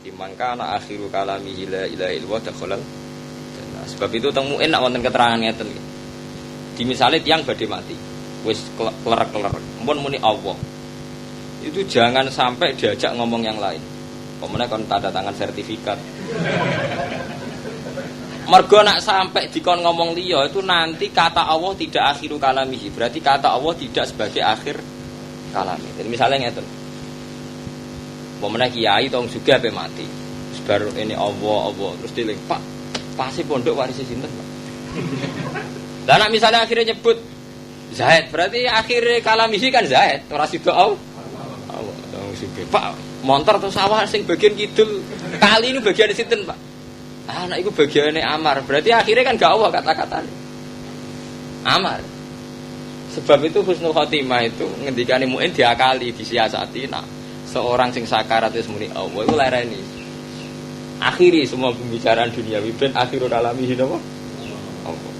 Dimangka ana akhiru kalami la ilaha illallah dakhalal jannah. Sebab itu teng muin nak wonten keterangan ngeten. Di misale tiyang badhe mati. Wis klerak-klerak. Mumpun muni Allah. Itu jangan sampai diajak ngomong yang lain. Pemene kon tanda tangan sertifikat. Mergo nak sampai dikon ngomong liya itu nanti kata Allah tidak akhiru kalamihi. Berarti kata Allah tidak sebagai akhir kalami. Jadi misalnya ngeten. Pemene kiai tong juga ape mati. Terus baru ini Allah terus diling, Pak, pasti pondok waris sinten, Pak? Lah nak misalnya akhirnya nyebut Zaid, berarti akhir kalamihi kan Zaid, ora sida Allah. Allah sing Pak, montor atau sawah sing bagian kidul kali ini bagian sinten, Pak? Anak itu bagiannya Amar, berarti akhirnya kan gak Allah kata-katanya. Amar. Sebab itu husnul khotimah itu ngendikane muin diakali, disiasati. Nah, seorang sing sakarat wis muni Allah iku lereni. Akhiri semua pembicaraan duniawi ben akhirul alamihi napa? Allah.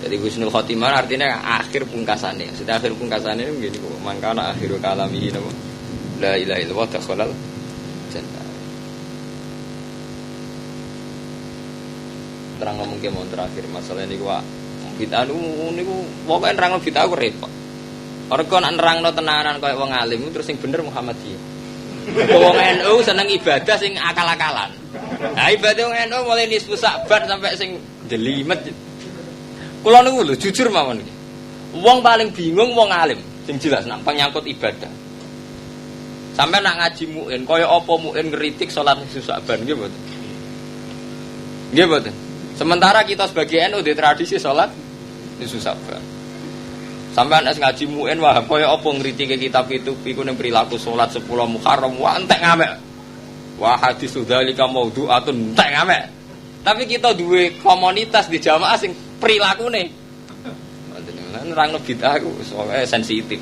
Jadi husnul khotimah artinya akhir pungkasane. Sudah akhir pungkasane itu begini kok. Mangkana akhirul alamihi napa? La ilaha illallah dakhalal jannah. Terang ngomong ke mau terakhir masalah ini gua bid'ah niku pokoke nerangno bid'ah ku repot. Ora kok nak nerangno tenanan koyo wong alim terus sing bener Muhammadiyah. Wong NU seneng ibadah sing akal-akalan. Nah ibadah wong NU mulai nisfu Sa'ban sampai sing jelimet. Kula niku lho jujur mawon iki. Wong paling bingung wong alim sing jelas nak penyangkut ibadah. Sampai nak ngaji muin kaya apa muin ngritik salat nisfu Sa'ban nggih mboten. Nggih mboten. Sementara kita sebagai NU di tradisi sholat nisfu Sa'ban. Sampai anak ngaji muin wah kaya apa ngritike kitab itu iku ning perilaku sholat 10 Muharram wah entek ngamek. Wah hadis dzalika maudhu'atun entek ngamek. Tapi kita duwe komunitas di jamaah sing prilakune. Nerangno bid'ah ku soalnya sensitif.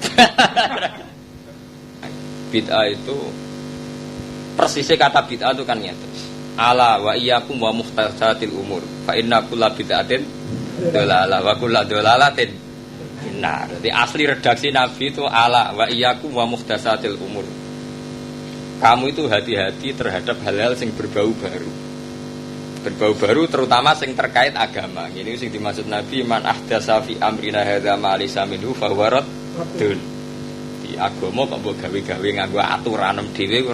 Bid'ah itu persisnya kata bid'ah itu kan nyata. Ala wa iyyakum wa muhtatsatil umur fa inna kulla bid'atin dalalah wa kullu dalalatin finnar. Jadi asli redaksi Nabi itu ala wa iyyakum wa muhtatsatil umur. Kamu itu hati-hati terhadap hal-hal yang berbau baru. Berbau baru terutama yang terkait agama. Ini sing dimaksud Nabi man ahdatsa fi amrina hadza ma laysa minhu fa huwa raddun. Di agama kok mbok gawe-gawe nganggo aturan dhewe ku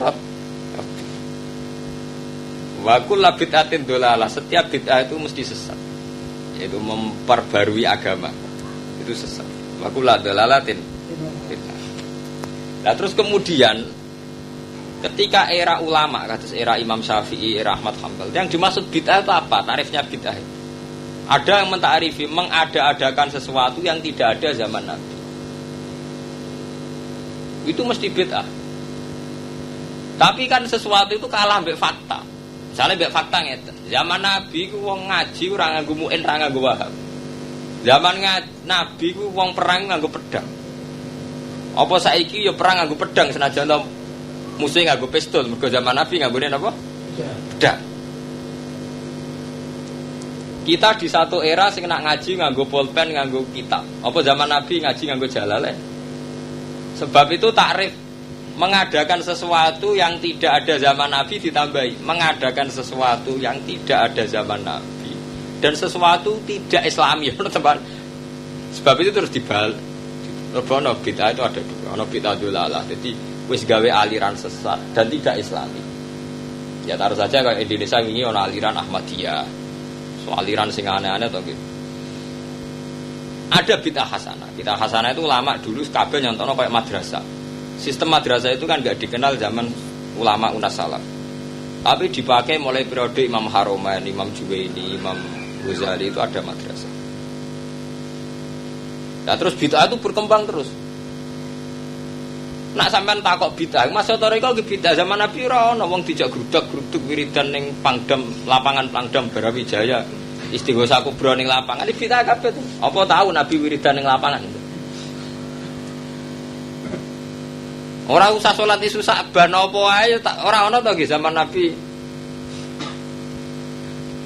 wa kullu bid'atin dhalalah, setiap bid'ah itu mesti sesat. Yaitu memperbarui agama. Itu sesat. Wa kullu dhalalatin bid'ah. Nah, terus kemudian ketika era ulama, kados era Imam Syafi'i, era Ahmad Hanbal, yang dimaksud bid'ah itu apa? Tarifnya bid'ah. Ada yang mentarifi mengada-adakan sesuatu yang tidak ada zaman Nabi. Itu mesti bid'ah. Tapi kan sesuatu itu kalah mbek fakta. Misalnya mbek fakta ngeten. Zaman Nabi ku wong ngaji ora nganggo muin, ora nganggo wahab. Zaman Nabi ku wong perang nganggo pedang. Apa saiki ya perang nganggo pedang senajan to musuh nganggo pistol. Mergo zaman Nabi nganggone napa? Pedang. Kita di satu era sing nak ngaji nganggo pulpen, nganggo kitab. Apa zaman Nabi ngaji nganggo jalalain? Sebab itu takrif mengadakan sesuatu yang tidak ada zaman Nabi ditambahi mengadakan sesuatu yang tidak ada zaman Nabi dan sesuatu tidak Islami teman. Sebab itu terus dibalik. Ono bid'ah itu ada dua. Ono bid'ah dolalah. Jadi wis gawe aliran sesat dan tidak Islami. Ya taruh saja kalau Indonesia ini ono aliran Ahmadiyah. So aliran sing aneh-aneh to gitu. Ada bid'ah hasanah. Bid'ah hasanah itu lama dulu kabeh nyontono kayak madrasah. Sistem madrasah itu kan gak dikenal zaman ulama unas salaf. Tapi dipakai mulai periode Imam Haromain, Imam Juwaini, Imam Ghazali itu ada madrasah. Nah terus bid'ah itu berkembang terus. Nak sampean takok bid'ah, masa toriko bid'ah zaman Nabi ora ono wong dijak grudak-gruduk wiridan ning Pangdam, lapangan Pangdam Brawijaya. Istighosa kubra ning lapangan iki bid'ah kabeh. Apa tahu Nabi wiridan ning lapangan itu? Orang usah sholat isu Sa'ban apa ae ora ana to nggih zaman Nabi.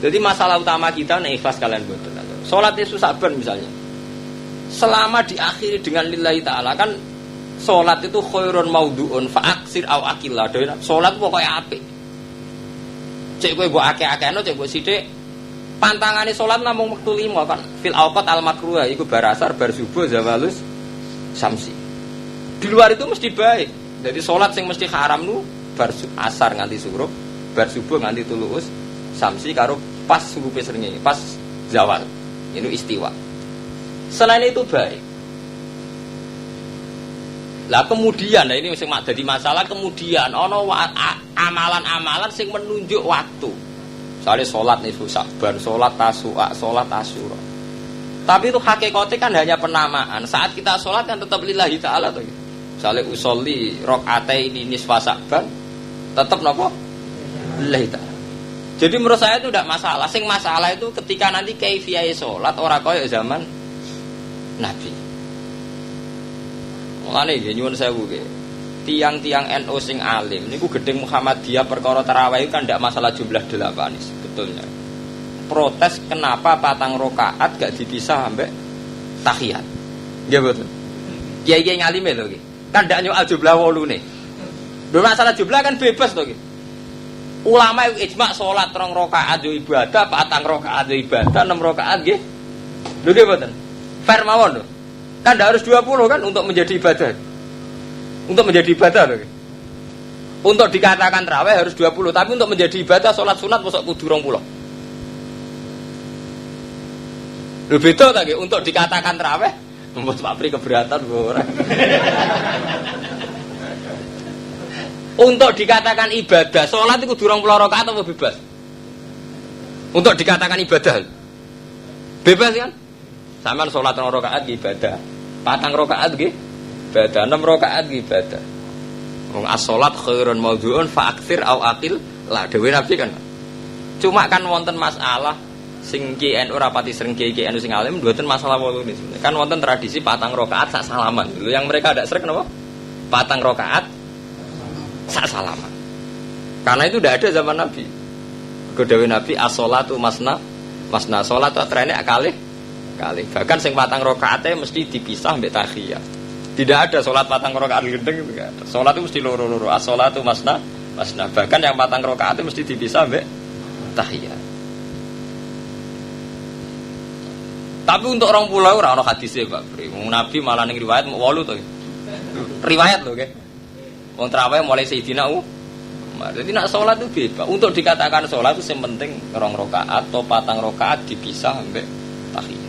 Jadi masalah utama kita nek ikhlas kalian boten. Sholat isu Sa'ban misalnya. Selama diakhiri dengan lillahi taala kan Salat itu khairun maudhu'un fa'aksir au akillah. Salat pokoknya apik. Cek kowe mbok akeh-akehno, cek mbok sithik. Pantangane salat namung wektu 5 kan. Fil awqat al makruh iku bar asar, bar subuh, zawalus samsi. Di luar itu mesti baik. Jadi salat sing mesti haram nu bar asar nganti surup, bar subuh nganti tuluus samsi karo pas surupe srengenge, pas zawal. Itu istiwa. Selain itu baik. Lah kemudian, nah ini sing jadi masalah kemudian ono amalan-amalan sing menunjuk waktu. Misalnya sholat nisfu Sya'ban, sholat Tasu'a, sholat Asyura. Tapi itu hakikatnya kan hanya penamaan. Saat kita sholat kan tetap lillahi ta'ala tuh. Misalnya usolli rok'ataini nisfa Sya'ban, tetap nopo lillahi ta'ala. Jadi menurut saya itu tidak masalah. Sing masalah itu ketika nanti kaifiyah sholat orang kaya zaman Nabi. Mulane nggih nyuwun sewu nggih. Tiang-tiang NU sing alim niku gedeng Muhammadiyah perkara tarawih kan ndak masalah jumlah 8 sebetulnya. Protes kenapa 4 rakaat gak dipisah sampai tahiyat. Nggih betul. Kiai-kiai ngalime lho nggih. Kan ndak nyoal jumlah 8 nih. Masalah jumlah kan bebas to nggih. Ulama ijma salat 3 rakaat yo ibadah, 4 rakaat yo ibadah, 6 rakaat nggih. Lho nggih mboten. Fair mawon lho. Kan ndak harus 20 kan untuk menjadi ibadah. Untuk menjadi ibadah loh. Untuk dikatakan tarawih harus 20, tapi untuk menjadi ibadah salat sunat mosok kudu 20. Lho beda ta nggih untuk dikatakan tarawih, mbok Pak Pri keberatan ora. Untuk dikatakan ibadah, salat itu kudu 20 rakaat atau bebas? Untuk dikatakan ibadah. Bebas kan? Sampeyan salat 2 rakaat ibadah. 4 rakaat nggih ibadah, 6 rakaat ibadah. Wong as-salat khairun maudhu'un fa'aktsir au aqil. Lah dhewe Nabi kan. Cuma kan wonten masalah sing KNU rapati sering KNU sing alim mboten masalah wolu ini. Kan wonten tradisi 4 rakaat sak salaman. Lho yang mereka ada srek napa? 4 rakaat sak salaman. Karena itu tidak ada zaman Nabi. Dawuh Nabi as-salatu masna salat trene kalih. Bahkan sing 4 rakaate mesti dipisah mbek tahiyat. Tidak ada sholat 4 rakaat gendeng itu enggak ada. Sholat itu mesti loro-loro. As-sholatu masna. Bahkan yang 4 rakaat itu mesti dipisah mbek tahiyat. Tapi untuk orang pulau ora ono hadise, Pak Pri. Nabi malah ning riwayat 8 to. Riwayat lho nggih. Wong tarawih mulai Sayyidina Umar. Jadi nak sholat itu bebas. Untuk dikatakan sholat itu yang penting 2 rakaat atau 4 rakaat dipisah mbek tahiyat.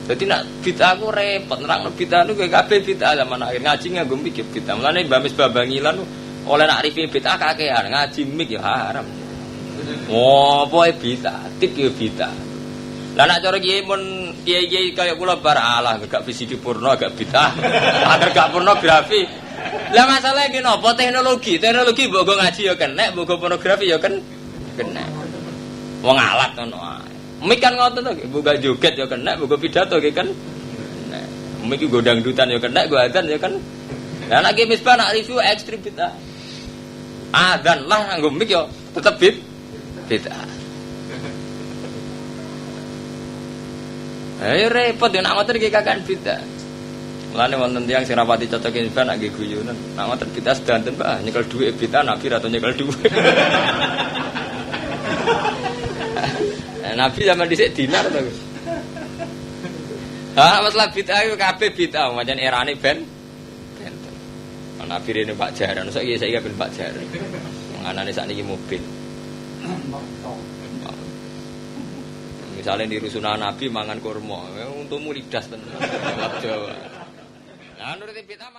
Jadi nak bid'ah aku repot, nerangno bid'ah niku kabeh bid'ah zaman akhir ngaji nganggo mikir bid'ah. Mulane Mbah Mis Babangilan oleh nak rifi bid'ah kakean, ngaji mik ya haram. Oh, pokoke bid'ah, tip ya bid'ah. Lah nak cara kiye mun kiye-kiye kaya kula baralah gak visi purna gak bid'ah. Agar gak pornografi. Lah masalahnya ki napa teknologi mbok go ngaji ya kenek, mbok go pornografi ya kenek. Wong alat ngono ae. Mik kan ngoten to, buka joget ya kena, buka pidato ya kan. Nah, mik go dangdutan ya kena, go adzan ya kan. Lah nek misbah nak review ekstrim bid'ah. Adzan lah nggo mik ya tetep bid'ah. Ayo repot ya nak ngoten iki kakan bid'ah. Mulane wonten tiyang sing rapati cocok misbah nak nggih guyonan. Nak ngoten bid'ah sedanten Pak, nyekel dhuwit bid'ah Nabi ra tau nyekel dhuwit. Nabi zaman dhisik dinar to. Masalah bid'ah iku kabeh bid'ah, pancen erane ben. Nabi rene Pak Jaran, saiki ben Pak Jaran. Anane sakniki mobil. Misalnya di rusunan Nabi mangan kurma, untukmu lidas tenan. Jawa. Lah nurut bid'ah